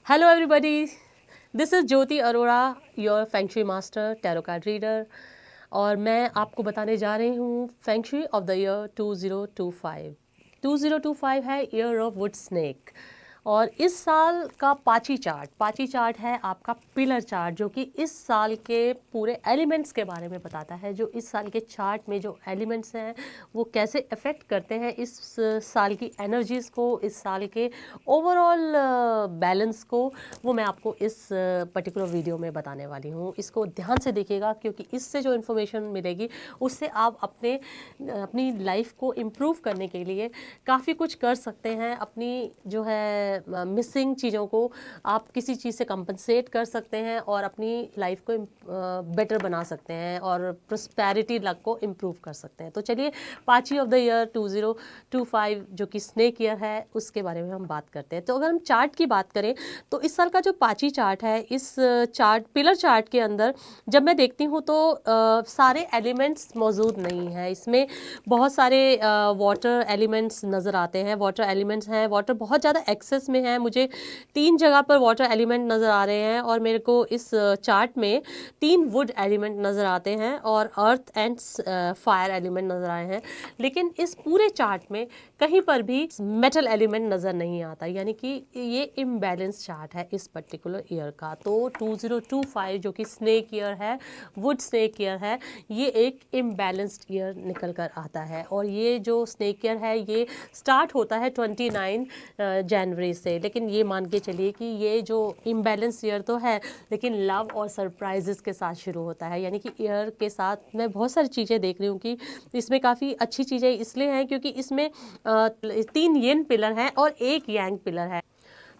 Hello everybody, this is Jyoti Arora, your feng shui master, tarot card reader. और मैं आपको बताने जा रही हूँ feng shui of the year 2025। 2025 है ईयर ऑफ वुड स्नेक। और इस साल का पाची चार्ट है आपका पिलर चार्ट, जो कि इस साल के पूरे एलिमेंट्स के बारे में बताता है। जो इस साल के चार्ट में जो एलिमेंट्स हैं वो कैसे अफेक्ट करते हैं इस साल की एनर्जीज़ को, इस साल के ओवरऑल बैलेंस को, वो मैं आपको इस पर्टिकुलर वीडियो में बताने वाली हूँ। इसको ध्यान से देखिएगा, क्योंकि इससे जो इन्फॉर्मेशन मिलेगी उससे आप अपनी लाइफ को इम्प्रूव करने के लिए काफ़ी कुछ कर सकते हैं। अपनी जो है मिसिंग चीज़ों को आप किसी चीज़ से कंपनसेट कर सकते हैं और अपनी लाइफ को बेटर बना सकते हैं और प्रॉस्पेरिटी लक को इम्प्रूव कर सकते हैं। तो चलिए, पाची ऑफ द ईयर 2025 जो कि स्नेक ईयर है उसके बारे में हम बात करते हैं। तो अगर हम चार्ट की बात करें तो इस साल का जो पाची चार्ट है, इस चार्ट पिलर चार्ट के अंदर जब मैं देखती हूँ तो सारे एलिमेंट्स मौजूद नहीं हैं। इसमें बहुत सारे वाटर एलिमेंट्स नज़र आते हैं। वाटर एलिमेंट्स हैं, वाटर बहुत ज़्यादा एक्सेस में है। मुझे 3 जगह पर वाटर एलिमेंट नज़र आ रहे हैं और मेरे को इस चार्ट में 3 वुड एलिमेंट नज़र आते हैं और अर्थ एंड फायर एलिमेंट नज़र आए हैं। लेकिन इस पूरे चार्ट में कहीं पर भी मेटल एलिमेंट नज़र नहीं आता, यानी कि ये इम्बैलेंस चार्ट है इस पर्टिकुलर ईयर का। तो 2025 जो कि स्नेक ईयर है, वुड स्नेक ईयर है, ये एक इम्बैलेंस्ड ईयर निकल कर आता है। और ये जो स्नेक ईयर है ये स्टार्ट होता है 29 जनवरी से। लेकिन ये मान के चलिए कि ये जो इम्बैलेंस ईयर तो है, लेकिन लव और सरप्राइजेस के साथ शुरू होता है। यानी कि ईयर के साथ मैं बहुत सारी चीज़ें देख रही हूँ कि इसमें काफ़ी अच्छी चीज़ें इसलिए हैं क्योंकि इसमें 3 येन पिलर हैं और 1 यांग पिलर है।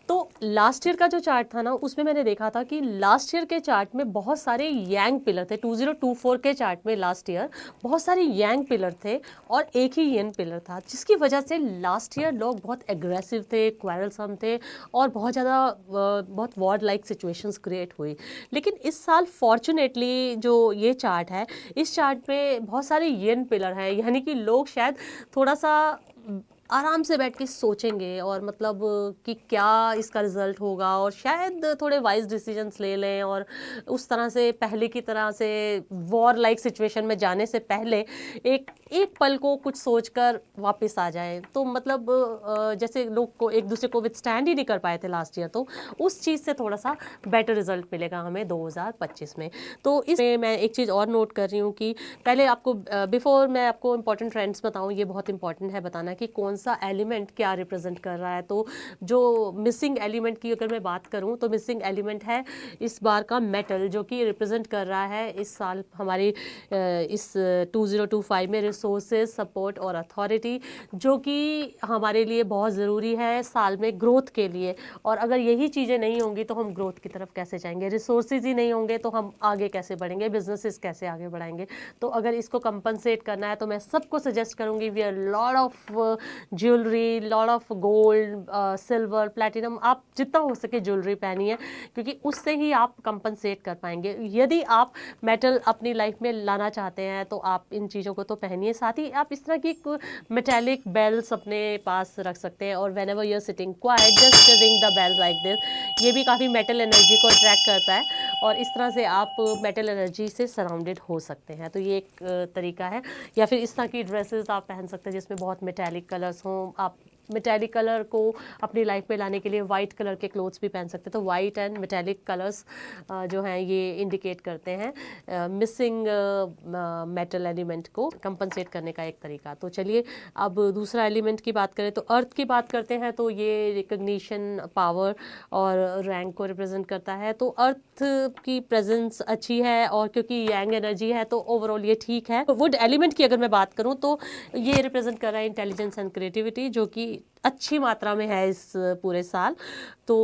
तो लास्ट ईयर का जो चार्ट था ना, उसमें मैंने देखा था कि लास्ट ईयर के चार्ट में बहुत सारे यांग पिलर थे। 2024 के चार्ट में लास्ट ईयर बहुत सारे यांग पिलर थे और एक ही येन पिलर था, जिसकी वजह से लास्ट ईयर लोग बहुत एग्रेसिव थे, क्वेरलसम थे और बहुत ज़्यादा बहुत वॉर लाइक सिचुएशंस क्रिएट हुई। लेकिन इस साल फॉर्चुनेटली जो ये चार्ट है, इस चार्ट में बहुत सारे येन पिलर हैं, यानी कि लोग शायद थोड़ा सा आराम से बैठ के सोचेंगे और मतलब कि क्या इसका रिजल्ट होगा, और शायद थोड़े वाइज डिसीजंस ले लें और उस तरह से पहले की तरह से वॉर लाइक सिचुएशन में जाने से पहले एक एक पल को कुछ सोचकर वापस आ जाए। तो मतलब जैसे लोग को एक दूसरे को विथस्टैंड ही नहीं कर पाए थे लास्ट ईयर, तो उस चीज़ से थोड़ा सा बेटर रिजल्ट मिलेगा हमें 2025 में। तो इसमें मैं एक चीज़ और नोट कर रही हूँ कि पहले आपको बिफोर मैं आपको इंपॉर्टेंट ट्रेंड्स बताऊँ, ये बहुत इंपॉर्टेंट है बताना कि कौन सा एलिमेंट क्या रिप्रेजेंट कर रहा है। तो जो मिसिंग एलिमेंट की अगर मैं बात करूँ तो मिसिंग एलिमेंट है इस बार का मेटल, जो कि रिप्रेजेंट कर रहा है इस साल हमारी इस 2025 में रिसोर्सेज, सपोर्ट और अथॉरिटी, जो कि हमारे लिए बहुत ज़रूरी है साल में ग्रोथ के लिए। और अगर यही चीज़ें नहीं होंगी तो हम ग्रोथ की तरफ कैसे जाएंगे, रिसोर्सेज ही नहीं होंगे तो हम आगे कैसे बढ़ेंगे, बिजनेसेस कैसे आगे बढ़ाएंगे। तो अगर इसको कंपनसेट करना है तो मैं सबको सजेस्ट करूँगी wear lot of jewellery, lot of gold, silver, platinum, आप जितना हो सके ज्वेलरी पहनिए, क्योंकि उससे ही आप कंपनसेट कर पाएंगे। यदि आप मेटल अपनी लाइफ में लाना चाहते हैं तो आप इन चीज़ों को तो पहनिए, साथ ही आप इस तरह की मेटेलिक बेल्स अपने पास रख सकते हैं। और whenever you're sitting quiet just ring the bell like this. ये भी काफ़ी मेटल एनर्जी को अट्रैक्ट करता है और इस तरह से आप मेटल एनर्जी से सराउंडेड हो सकते हैं। तो ये एक तरीका है। या फिर इस तरह की ड्रेसेस आप पहन सकते हैं जिसमें बहुत मेटेलिक कलर्स हों। आप मेटेलिक कलर को अपनी लाइफ में लाने के लिए वाइट कलर के क्लोथ्स भी पहन सकते हैं। तो वाइट एंड मेटेलिक कलर्स जो हैं ये इंडिकेट करते हैं मिसिंग मेटल एलिमेंट को कंपनसेट करने का एक तरीका। तो चलिए, अब दूसरा एलिमेंट की बात करें तो अर्थ की बात करते हैं। तो ये रिकग्निशन, पावर और रैंक को रिप्रेजेंट करता है। तो अर्थ की प्रेजेंस अच्छी है और क्योंकि यांग एनर्जी है तो ओवरऑल ये ठीक है। वुड एलिमेंट की अगर मैं बात करूँ तो ये रिप्रेजेंट कर रहा है इंटेलिजेंस एंड क्रिएटिविटी, जो कि अच्छी मात्रा में है इस पूरे साल। तो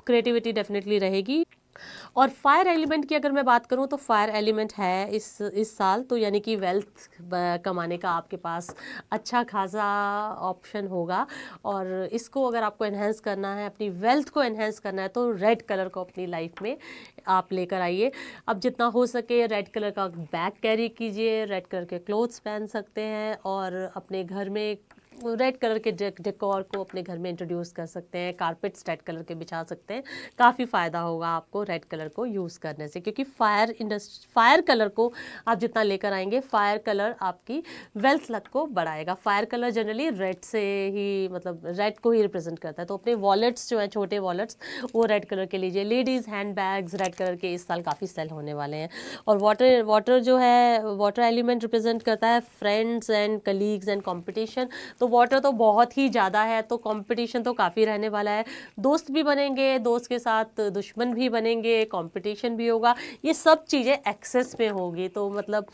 क्रिएटिविटी डेफिनेटली रहेगी। और फायर एलिमेंट की अगर मैं बात करूं तो फायर एलिमेंट है इस साल, तो यानी कि वेल्थ कमाने का आपके पास अच्छा खासा ऑप्शन होगा। और इसको अगर आपको एनहेंस करना है, अपनी वेल्थ को एनहेंस करना है, तो रेड कलर को अपनी लाइफ में आप लेकर आइए। अब जितना हो सके रेड कलर का बैग कैरी कीजिए, रेड कलर के क्लोथ्स पहन सकते हैं और अपने घर में रेड कलर के डेकोर को अपने घर में इंट्रोड्यूस कर सकते हैं, कारपेट्स रेड कलर के बिछा सकते हैं। काफ़ी फ़ायदा होगा आपको रेड कलर को यूज़ करने से, क्योंकि फायर कलर को आप जितना लेकर आएंगे, फायर कलर आपकी वेल्थ लक को बढ़ाएगा। फायर कलर जनरली रेड से ही, मतलब रेड को ही रिप्रेजेंट करता है। तो अपने वॉलेट्स जो हैं, छोटे वॉलेट्स, वो रेड कलर के लीजिए। Ladies hand bags red colour के इस साल काफ़ी सेल होने वाले हैं। और वाटर जो है, वाटर एलिमेंट रिप्रेजेंट करता है friends and colleagues and competition. तो वाटर तो बहुत ही ज़्यादा है, तो कंपटीशन तो काफ़ी रहने वाला है। दोस्त भी बनेंगे, दोस्त के साथ दुश्मन भी बनेंगे, कंपटीशन भी होगा। ये सब चीज़ें एक्सेस में होगी, तो मतलब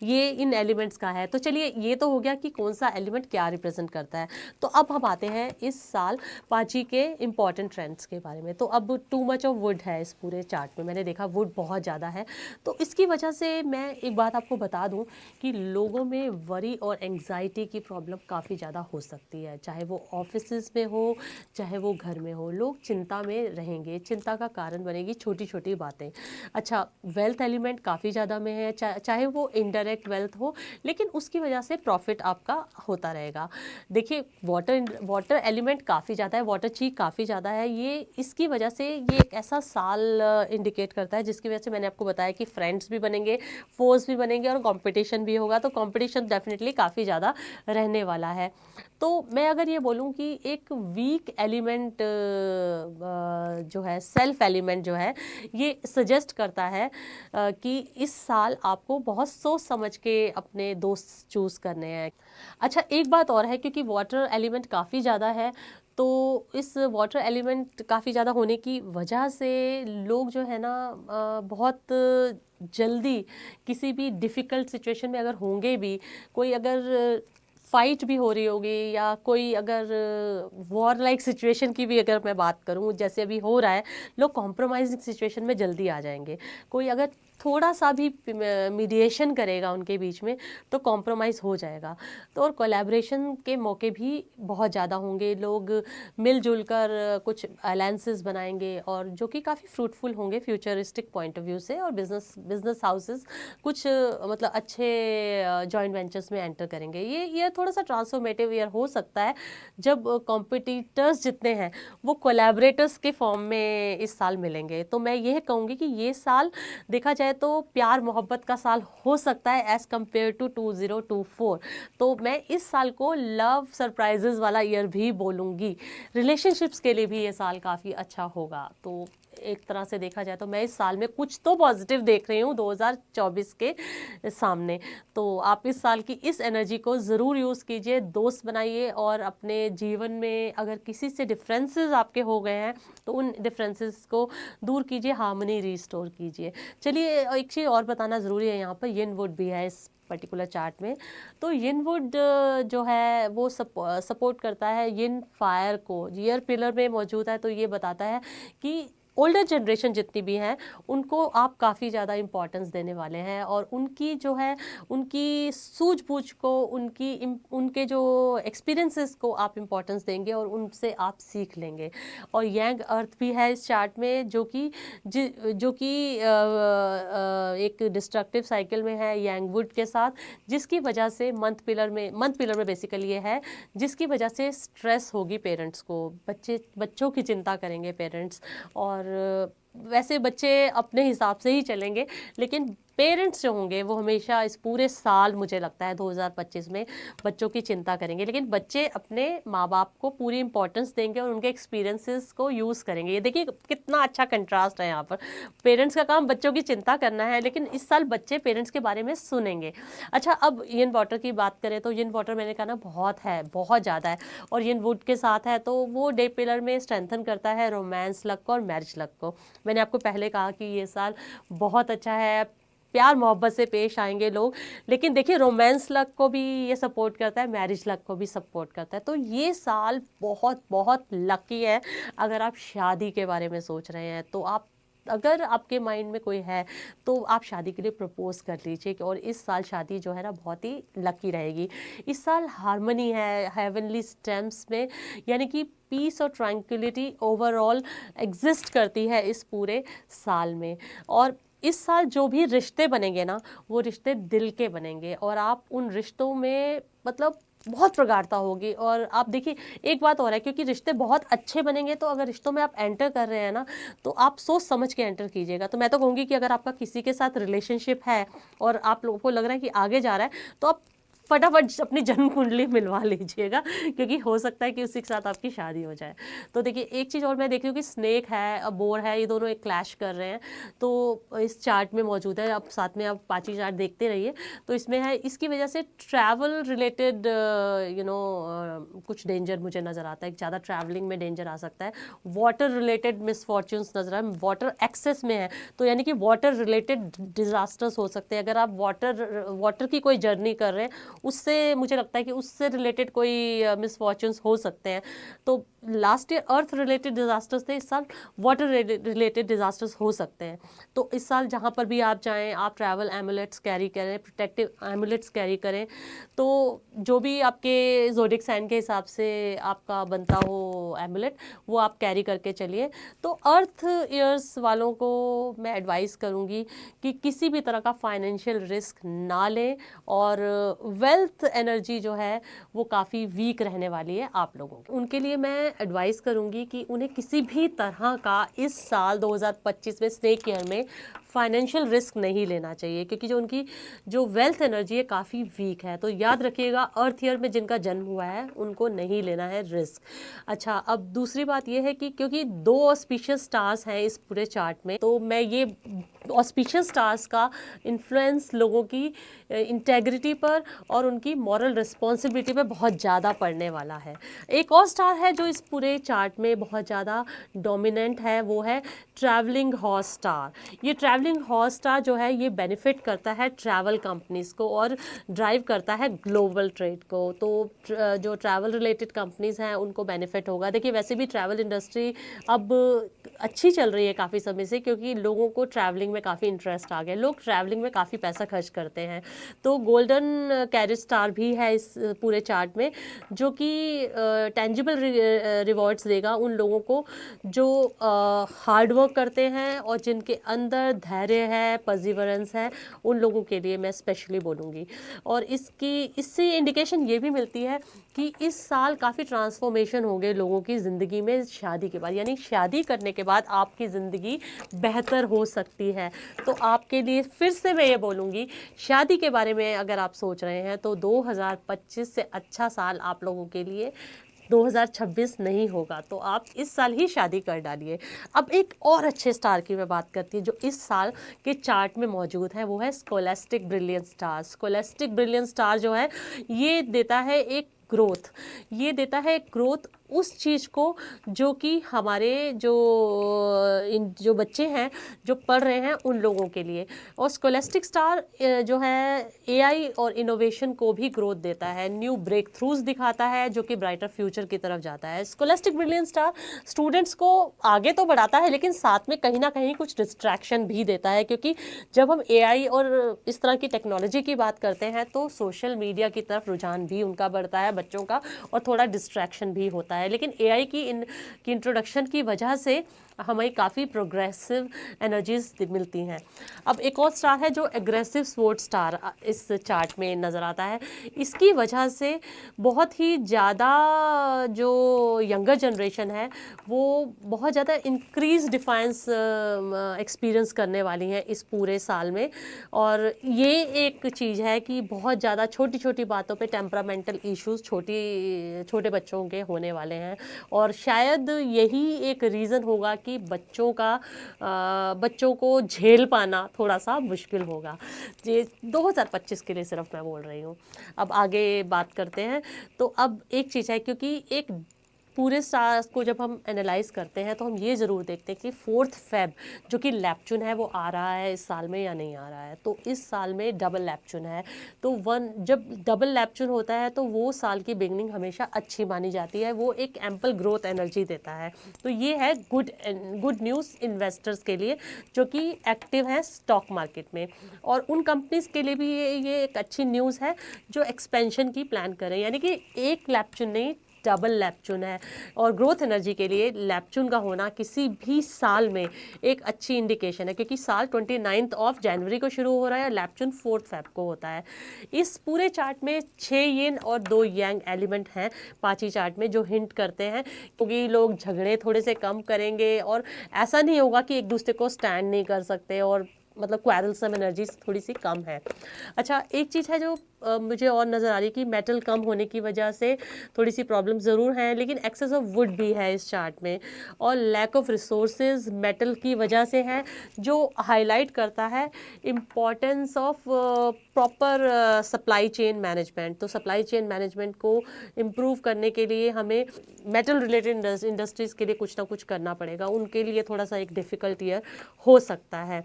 ये इन एलिमेंट्स का है। तो चलिए, ये तो हो गया कि कौन सा एलिमेंट क्या रिप्रेजेंट करता है। तो अब हम आते हैं इस साल पाची के इम्पॉर्टेंट ट्रेंड्स के बारे में। तो अब टू मच ऑफ वुड है इस पूरे चार्ट में, मैंने देखा वुड बहुत ज़्यादा है। तो इसकी वजह से मैं एक बात आपको बता दूं कि लोगों में वरी और एंग्जाइटी की प्रॉब्लम काफ़ी ज़्यादा हो सकती है, चाहे वो ऑफिस में हो, चाहे वो घर में हो। लोग चिंता में रहेंगे, चिंता का कारण बनेगी छोटी छोटी बातें। अच्छा, वेल्थ एलिमेंट काफ़ी ज़्यादा में है, चाहे वो इनडायरेक्ट वेल्थ हो, लेकिन उसकी वजह से प्रॉफिट आपका होता रहेगा। देखिए, वाटर एलिमेंट काफ़ी ज़्यादा है, वाटर ची काफ़ी ज़्यादा है। ये इसकी वजह से ये एक ऐसा साल इंडिकेट करता है जिसकी वजह से मैंने आपको बताया कि फ्रेंड्स भी बनेंगे, फोर्स भी बनेंगे और कंपटीशन भी होगा। तो कंपटीशन डेफिनेटली काफ़ी ज़्यादा रहने वाला है। तो मैं अगर ये बोलूँ कि एक वीक एलिमेंट जो है, सेल्फ एलिमेंट जो है, ये सजेस्ट करता है कि इस साल आपको बहुत सोच समझ के अपने दोस्त चूज़ करने हैं। अच्छा, एक बात और है, क्योंकि वाटर एलिमेंट काफ़ी ज़्यादा है, तो इस वाटर एलिमेंट काफ़ी ज़्यादा होने की वजह से लोग जो है ना, बहुत जल्दी किसी भी डिफ़िकल्ट सिचुएशन में अगर होंगे भी, कोई अगर फाइट भी हो रही होगी या कोई अगर वॉर लाइक सिचुएशन की भी अगर मैं बात करूं, जैसे अभी हो रहा है, लोग कॉम्प्रोमाइजिंग सिचुएशन में जल्दी आ जाएंगे। कोई अगर थोड़ा सा भी मीडिएशन करेगा उनके बीच में, तो कॉम्प्रोमाइज़ हो जाएगा। तो और कोलैबोरेशन के मौके भी बहुत ज़्यादा होंगे। लोग मिलजुल कर कुछ अलायंसेस बनाएंगे, और जो कि काफ़ी फ्रूटफुल होंगे फ्यूचरिस्टिक पॉइंट ऑफ व्यू से। और बिजनेस हाउसेस कुछ मतलब अच्छे जॉइंट वेंचर्स में एंटर करेंगे। ये थोड़ा सा ट्रांसफॉर्मेटिव ईयर हो सकता है, जब कॉम्पिटिटर्स जितने हैं वो कोलैबोरेटर्स के फॉर्म में इस साल मिलेंगे। तो मैं यह कहूँगी कि ये साल देखा जाए तो प्यार मोहब्बत का साल हो सकता है एज़ कम्पेयर टू 2024। तो मैं इस साल को लव सरप्राइजेस वाला ईयर भी बोलूँगी। रिलेशनशिप्स के लिए भी ये साल काफ़ी अच्छा होगा। तो एक तरह से देखा जाए तो मैं इस साल में कुछ तो पॉजिटिव देख रही हूँ 2024 के सामने। तो आप इस साल की इस एनर्जी को ज़रूर यूज़ कीजिए, दोस्त बनाइए, और अपने जीवन में अगर किसी से डिफरेंसेस आपके हो गए हैं तो उन डिफरेंसेस को दूर कीजिए, हार्मनी रिस्टोर कीजिए। चलिए, एक चीज़ और बताना ज़रूरी है, यहाँ पर यिन वुड भी है इस पर्टिकुलर चार्ट में। तो यिन वुड जो है वो सपोर्ट करता है यिन फायर को, ईयर पिलर में मौजूद है। तो ये बताता है कि ओल्डर जनरेशन जितनी भी हैं उनको आप काफ़ी ज़्यादा इम्पोर्टेंस देने वाले हैं, और उनकी जो है, उनकी सूझबूझ को, उनके जो एक्सपीरियंसेस को आप इम्पोर्टेंस देंगे और उनसे आप सीख लेंगे। और यंग अर्थ भी है इस चार्ट में, जो कि एक डिस्ट्रक्टिव साइकिल में है यंग वुड के साथ, जिसकी वजह से मंथ पिलर में बेसिकली ये है, जिसकी वजह से स्ट्रेस होगी पेरेंट्स को। बच्चों की चिंता करेंगे पेरेंट्स, और वैसे बच्चे अपने हिसाब से ही चलेंगे, लेकिन पेरेंट्स जो होंगे वो हमेशा इस पूरे साल, मुझे लगता है 2025 में, बच्चों की चिंता करेंगे। लेकिन बच्चे अपने माँ बाप को पूरी इंपॉर्टेंस देंगे और उनके एक्सपीरियंसेस को यूज़ करेंगे। ये देखिए कितना अच्छा कंट्रास्ट है यहाँ पर। पेरेंट्स का काम बच्चों की चिंता करना है, लेकिन इस साल बच्चे पेरेंट्स के बारे में सुनेंगे। अच्छा, अब यिन वाटर की बात करें तो यिन वाटर मैंने कहा ना बहुत है, बहुत ज़्यादा है, और यिन वुड के साथ है, तो वो डे पिलर में स्ट्रेंथन करता है रोमांस लक को और मैरिज लक को। मैंने आपको पहले कहा कि ये साल बहुत अच्छा है, प्यार मोहब्बत से पेश आएंगे लोग। लेकिन देखिए, रोमांस लक को भी ये सपोर्ट करता है, मैरिज लक को भी सपोर्ट करता है। तो ये साल बहुत बहुत लकी है। अगर आप शादी के बारे में सोच रहे हैं, तो अगर आपके माइंड में कोई है तो आप शादी के लिए प्रपोज कर लीजिए, और इस साल शादी जो है ना बहुत ही लकी रहेगी। इस साल हार्मनी है हेवनली स्टेम्स में, यानी कि पीस और ट्रैंक्विलिटी ओवरऑल एग्जिस्ट करती है इस पूरे साल में। और इस साल जो भी रिश्ते बनेंगे ना, वो रिश्ते दिल के बनेंगे, और आप उन रिश्तों में मतलब बहुत प्रगाढ़ता होगी। और आप देखिए एक बात और है, क्योंकि रिश्ते बहुत अच्छे बनेंगे, तो अगर रिश्तों में आप एंटर कर रहे हैं ना, तो आप सोच समझ के एंटर कीजिएगा। तो मैं तो कहूँगी कि अगर आपका किसी के साथ रिलेशनशिप है और आप लोगों को लग रहा है कि आगे जा रहा है, तो आप फटाफट अपनी जन्म कुंडली मिलवा लीजिएगा, क्योंकि हो सकता है कि उसी के साथ आपकी शादी हो जाए। तो देखिए एक चीज़ और मैं देख रही हूँ कि स्नेक है और बोर है, ये दोनों एक क्लैश कर रहे हैं, तो इस चार्ट में मौजूद है। आप साथ में आप पांचवी चार्ट देखते रहिए। तो इसमें है, इसकी वजह से ट्रैवल रिलेटेड कुछ डेंजर मुझे नज़र आता है, ज़्यादा ट्रैवलिंग में डेंजर आ सकता है। वाटर रिलेटेड मिसफॉर्च्यून्स नजर आए, वाटर एक्सेस में है, तो यानी कि वाटर रिलेटेड डिजास्टर्स हो सकते हैं। अगर आप वाटर की कोई जर्नी कर रहे हैं, उससे मुझे लगता है कि उससे रिलेटेड कोई मिसफॉर्च्यून्स हो सकते हैं। तो लास्ट ईयर अर्थ रिलेटेड डिजास्टर्स थे, इस साल वाटर रिलेटेड डिजास्टर्स हो सकते हैं। तो इस साल जहाँ पर भी आप जाएं, आप ट्रैवल एमुलेट्स कैरी करें, प्रोटेक्टिव एमुलेट्स कैरी करें। तो जो भी आपके ज़ोडिक साइन के हिसाब से आपका बनता हो एमुलेट, वो आप कैरी करके चलिए। तो अर्थ ईयर्स वालों को मैं एडवाइस करूँगी कि किसी भी तरह का फाइनेंशियल रिस्क ना लें, और वेल्थ एनर्जी जो है वो काफ़ी वीक रहने वाली है आप लोगों की। उनके लिए मैं एडवाइस करूँगी कि उन्हें किसी भी तरह का इस साल 2025 में स्नेक ईयर में फाइनेंशियल रिस्क नहीं लेना चाहिए, क्योंकि जो उनकी जो वेल्थ एनर्जी है काफ़ी वीक है। तो याद रखिएगा, अर्थ ईयर में जिनका जन्म हुआ है उनको नहीं लेना है रिस्क। अच्छा, अब दूसरी बात यह है कि क्योंकि 2 ऑस्पिशियस स्टार्स हैं इस पूरे चार्ट में, तो मैं ये ऑस्पिशियस स्टार्स का इन्फ्लुएंस लोगों की इंटेग्रिटी पर और उनकी मॉरल रिस्पॉन्सिबिलिटी पे बहुत ज़्यादा पड़ने वाला है। एक और स्टार है जो इस पूरे चार्ट में बहुत ज़्यादा डोमिनेंट है, वो है ट्रैवलिंग हॉर्स स्टार। ये ट्रैवलिंग हॉर्स स्टार जो है ये बेनिफिट करता है ट्रैवल कंपनीज़ को और ड्राइव करता है ग्लोबल ट्रेड को। तो जो ट्रैवल रिलेटेड कंपनीज़ हैं उनको बेनिफिट होगा। देखिए वैसे भी ट्रैवल इंडस्ट्री अब अच्छी चल रही है काफ़ी समय से, क्योंकि लोगों को ट्रैवलिंग में काफ़ी इंटरेस्ट आ गया, लोग ट्रैवलिंग में काफ़ी पैसा खर्च करते हैं। तो गोल्डन कैरेट स्टार भी है इस पूरे चार्ट में, जो कि टेंजिबल रिवॉर्ड्स देगा उन लोगों को जो हार्ड वर्क करते हैं और जिनके अंदर धैर्य है, परसिवरेंस है, उन लोगों के लिए मैं स्पेशली बोलूँगी। और इससे इंडिकेशन ये भी मिलती है कि इस साल काफ़ी ट्रांसफॉर्मेशन हो गए लोगों की ज़िंदगी में शादी के बाद, यानी शादी करने के बाद आपकी ज़िंदगी बेहतर हो सकती है। तो आपके लिए फिर से मैं ये बोलूँगी, शादी के बारे में अगर आप सोच रहे हैं तो 2025 से अच्छा साल आप लोगों के लिए 2026 नहीं होगा, तो आप इस साल ही शादी कर डालिए। अब एक और अच्छे स्टार की मैं बात करती हूँ जो इस साल के चार्ट में मौजूद है, वो है scholastic brilliant star. Scholastic brilliant star जो है ये देता है एक ग्रोथ, ये देता है ग्रोथ उस चीज़ को जो कि हमारे जो बच्चे हैं जो पढ़ रहे हैं उन लोगों के लिए। और स्कोलेस्टिक स्टार जो है एआई और इनोवेशन को भी ग्रोथ देता है, न्यू ब्रेक थ्रूज दिखाता है जो कि ब्राइटर फ्यूचर की तरफ जाता है। स्कोलेस्टिक ब्रिलियंट स्टार स्टूडेंट्स को आगे तो बढ़ाता है, लेकिन साथ में कहीं ना कहीं कुछ डिस्ट्रैक्शन भी देता है, क्योंकि जब हम एआई और इस तरह की टेक्नोलॉजी की बात करते हैं तो सोशल मीडिया की तरफ रुझान भी उनका बढ़ता है बच्चों का, और थोड़ा डिस्ट्रैक्शन भी होता है। लेकिन एआई की इंट्रोडक्शन की वजह से हमें काफ़ी प्रोग्रेसिव एनर्जीज मिलती हैं। अब एक और स्टार है जो एग्रेसिव स्पोर्ट्स स्टार इस चार्ट में नज़र आता है। इसकी वजह से बहुत ही ज़्यादा जो यंगर जनरेशन है वो बहुत ज़्यादा इंक्रीज डिफाइंस एक्सपीरियंस करने वाली हैं इस पूरे साल में। और ये एक चीज़ है कि बहुत ज़्यादा छोटी छोटी बातों पे टेम्परामेंटल इश्यूज छोटे बच्चों के होने वाले हैं, और शायद यही एक रीज़न होगा कि बच्चों को झेल पाना थोड़ा सा मुश्किल होगा। ये 2025 के लिए सिर्फ मैं बोल रही हूँ। अब आगे बात करते हैं। तो अब एक चीज़ है, क्योंकि एक पूरे स्टार्स को जब हम एनालाइज करते हैं तो हम ये ज़रूर देखते हैं कि 4 फेब जो कि लैप्चून है वो आ रहा है इस साल में या नहीं आ रहा है। तो इस साल में डबल लैप्चून है, तो जब डबल लैप्चून होता है तो वो साल की बिगनिंग हमेशा अच्छी मानी जाती है, वो एक एम्पल ग्रोथ एनर्जी देता है। तो ये है गुड न्यूज़ इन्वेस्टर्स के लिए जो कि एक्टिव है स्टॉक मार्केट में, और उन कंपनीज़ के लिए भी ये एक अच्छी न्यूज़ है जो एक्सपेंशन की प्लान करें, यानी कि एक लैप्चून नहीं डबल लैपचून है। और ग्रोथ एनर्जी के लिए लैपचून का होना किसी भी साल में एक अच्छी इंडिकेशन है, क्योंकि साल 29 ऑफ जनवरी को शुरू हो रहा है, लैपचून 4 फेब को होता है। इस पूरे चार्ट में 6 यिन और 2 यांग एलिमेंट हैं पाची चार्ट में, जो हिंट करते हैं क्योंकि लोग झगड़े थोड़े से कम करेंगे और ऐसा नहीं होगा कि एक दूसरे को स्टैंड नहीं कर सकते, और मतलब क्वारलसम एनर्जी थोड़ी सी कम है। अच्छा, एक चीज़ है जो मुझे और नज़र आ रही है कि मेटल कम होने की वजह से थोड़ी सी प्रॉब्लम ज़रूर है, लेकिन एक्सेस ऑफ वुड भी है इस चार्ट में, और लैक ऑफ रिसोर्सेज मेटल की वजह से है, जो हाईलाइट करता है importance of proper supply chain management. तो सप्लाई चेन मैनेजमेंट को इम्प्रूव करने के लिए हमें मेटल रिलेटेड इंडस्ट्रीज़ के लिए कुछ ना कुछ करना पड़ेगा, उनके लिए थोड़ा सा एक डिफ़िकल्ट ईयर हो सकता है।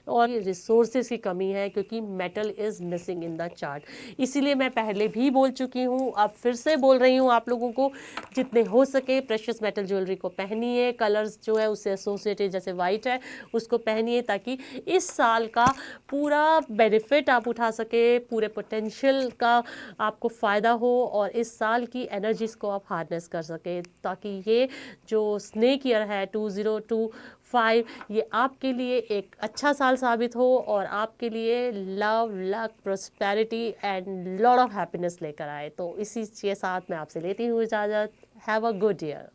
और रिसोर्सेज की कमी है क्योंकि metal is missing in the chart. इसीलिए मैं पहले भी बोल चुकी हूँ, अब फिर से बोल रही हूँ आप लोगों को, जितने हो सके प्रेशियस मेटल ज्वेलरी को पहनिए, कलर्स जो है उससे एसोसिएटेड जैसे वाइट है उसको पहनिए, ताकि इस साल का पूरा बेनिफिट आप उठा सके, पूरे पोटेंशियल का आपको फ़ायदा हो और इस साल की एनर्जीज़ को आप हार्नेस कर सके, ताकि ये जो स्नेक ईयर है 2025 ये आपके लिए एक अच्छा साल साबित हो और आपके लिए love, luck, prosperity and lot of happiness लेकर आए। तो इसी के साथ मैं आपसे लेती हूँ इजाज़त। Have a good year.